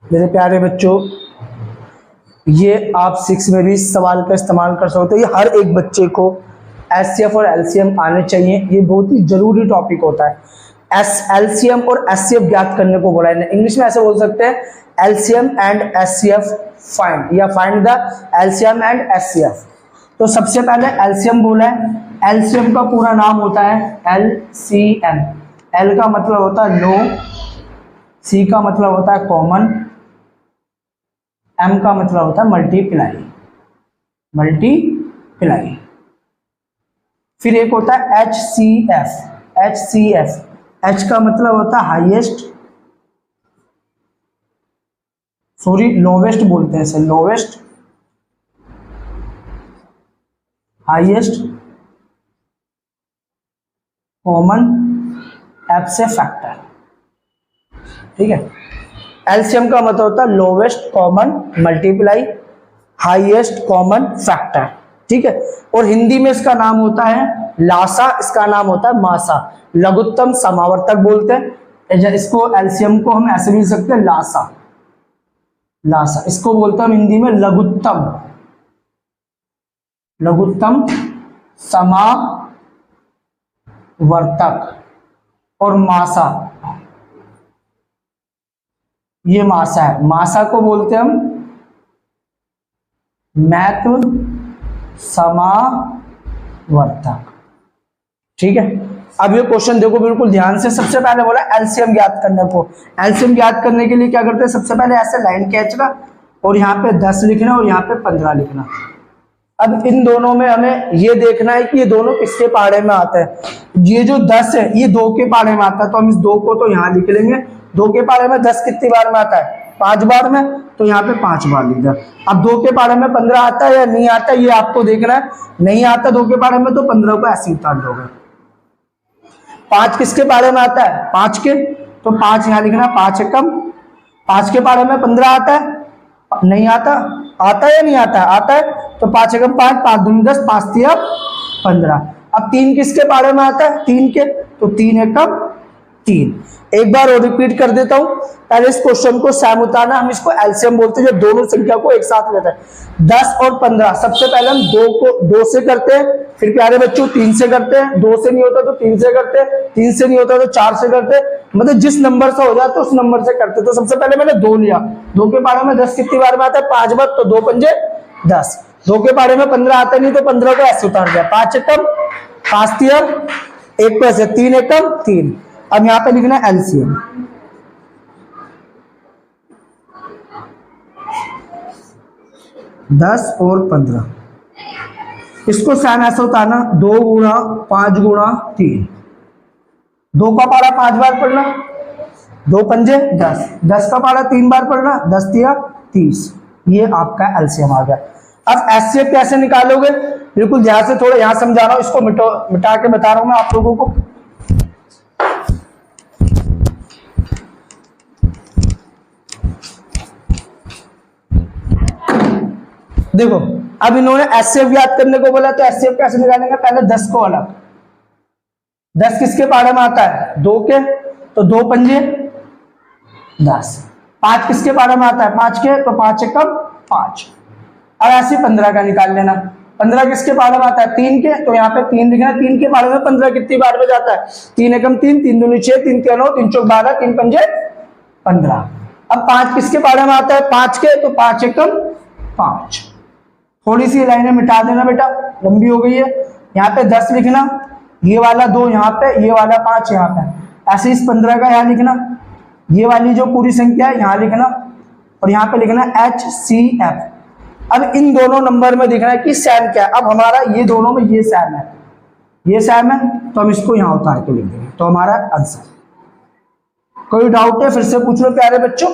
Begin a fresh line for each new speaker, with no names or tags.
मेरे प्यारे बच्चों, ये आप 6 में भी सवाल का इस्तेमाल कर सकते हो। ये हर एक बच्चे को एचसीएफ और एलसीएम आने चाहिए, ये बहुत ही जरूरी टॉपिक होता है। एलसीएम और एचसीएफ ज्ञात करने को बोला है। इंग्लिश में ऐसे बोल सकते हैं, एलसीएम एंड एचसीएफ फाइंड, या find the LCM and HCF. तो सबसे पहले एलसीएम बोला है। एलसीएम का पूरा नाम होता है एलसीएम। एल का मतलब होता है लो, सी का मतलब होता है कॉमन, एम का मतलब होता है मल्टीप्लाई, मल्टीप्लाई। फिर एक होता है H C F. H C F, H का मतलब होता है हाईएस्ट, सॉरी लोवेस्ट बोलते हैं इसे, लोवेस्ट, हाईएस्ट, कॉमन, एफ से फैक्टर। ठीक है। एलसीएम का मतलब होता है lowest common multiply highest common factor. ठीक है। और हिंदी में इसका नाम होता है लासा, इसका नाम होता है मासा, लघुत्तम समावर्तक बोलते हैं। इसको एलसीएम को हम ऐसे भी लिख सकते हैं लासा, लासा। इसको बोलते हैं हम हिंदी में लघुत्तम, लघुत्तम समावर्तक। और मासा, ये मासा है, मासा को बोलते हैं हम महत्व समावर्तक। ठीक है। अब ये क्वेश्चन देखो बिल्कुल ध्यान से। सबसे पहले बोला एलसीएम ज्ञात करने को। एलसीएम ज्ञात करने के लिए क्या करते हैं, सबसे पहले ऐसे लाइन खींचना और यहाँ पे 10 लिखना और यहाँ पे 15 लिखना। अब इन दोनों में हमें ये देखना है कि ये दोनों किसके पाड़े में आता है। ये जो 10 है ये 2 के पाड़े में आता है, तो हम इस 2 को तो यहाँ लिख लेंगे। 2 के पाड़े में 10 कितनी बार में आता है, 5 बार में, तो यहाँ पे 5 बार लिख दिया। अब 2 के पाड़े में 15 आता है या नहीं आता है, ये आपको देखना है। नहीं आता 2 के पाड़े में तो 15 को ऐसे उतार दोगे। 5 किसके पाड़े में आता है, 5 के, तो 5 यहाँ लिखना, 5 एकम। 5 के पाड़े में 15 आता है, नहीं आता, आता है या नहीं आता है, आता है, तो 5 एकम 5, 5 दूनी 10, 5 तिया 15। अब 3 किसके पाड़े में आता है, 3 के, तो 3 एकम 3। एक बार और रिपीट कर देता हूं। पहले इस क्वेश्चन को सैम उतारना, हम इसको एलसीएम बोलते हैं, जो दोनों संख्या को एक साथ लेते हैं। 10 और 15, सबसे पहले हम 2 को 2 से करते हैं, फिर प्यारे बच्चों 3 से करते हैं, 2 से नहीं होता तो 3 से करते हैं, 3 से नहीं होता तो 4 से करते हैं, मतलब जिस नंबर से हो जाता है उस नंबर से करते हैं। तो सबसे पहले मैंने 2 लिया, 2 के पाड़े में 10 कितनी बार में आता है, 5 बार, तो 2 पंजे 10। 2 के पाड़े में 15 आता नहीं, तो 15 को ऐसे उतार दिया, 5 एकम 5 तिया 1 पैसे, 3 एकम 3। अब यहां पे लिखना है एलसीएम। दस और 15, इसको सैम ऐसा उतारना, 2 गुणा 5 गुणा 3। 2 का पारा 5 बार पढ़ना, 2 पंजे 10, 10 का पारा 3 बार पढ़ना, 10 तिया 30। ये आपका एलसीएम आ गया। अब एचसीएफ कैसे निकालोगे, बिल्कुल ध्यान से, थोड़ा यहां समझा रहा हूं, इसको मिटा के बता रहा हूं मैं आप लोगों को। देखो अब इन्होंने एचसीएफ याद करने को बोला, तो एचसीएफ कैसे निकालेंगे, पहले 10 को अलग। 10 किसके पाड़े में आता है, 2 के, तो 2 पंजे 10। 5 किसके पाड़े में आता है, 5 के, तो 5 एकम 5। अब ऐसे 15 का निकाल लेना। 15 किसके पाड़े में आता है, 3 के, तो यहाँ पे 3 लिखना। 3 के पाड़े में 15 कितनी बार में जाता है, 3 एकम 3, 3 दूनी 6, 3 तिया 9, 3 चौक 12, 3 पंजे 15। अब 5 किसके पाड़े में आता है, 5 के, तो 5 एकम 5। थोड़ी सी लाइनें मिटा देना बेटा, लंबी हो गई है। यहाँ पे 10 लिखना, ये वाला 2 यहाँ पे, ये वाला 5 यहाँ पे। ऐसे इस 15 का यहाँ लिखना, ये वाली जो पूरी संख्या है यहाँ लिखना, और यहाँ पे लिखना HCF। अब इन दोनों नंबर में दिखना है कि सैम क्या है। अब हमारा ये दोनों में ये सैम है, ये सैम है, तो हम इसको यहाँ उतार के लिख देंगे, तो हमारा आंसर। कोई डाउट है फिर से पूछ लो प्यारे बच्चों।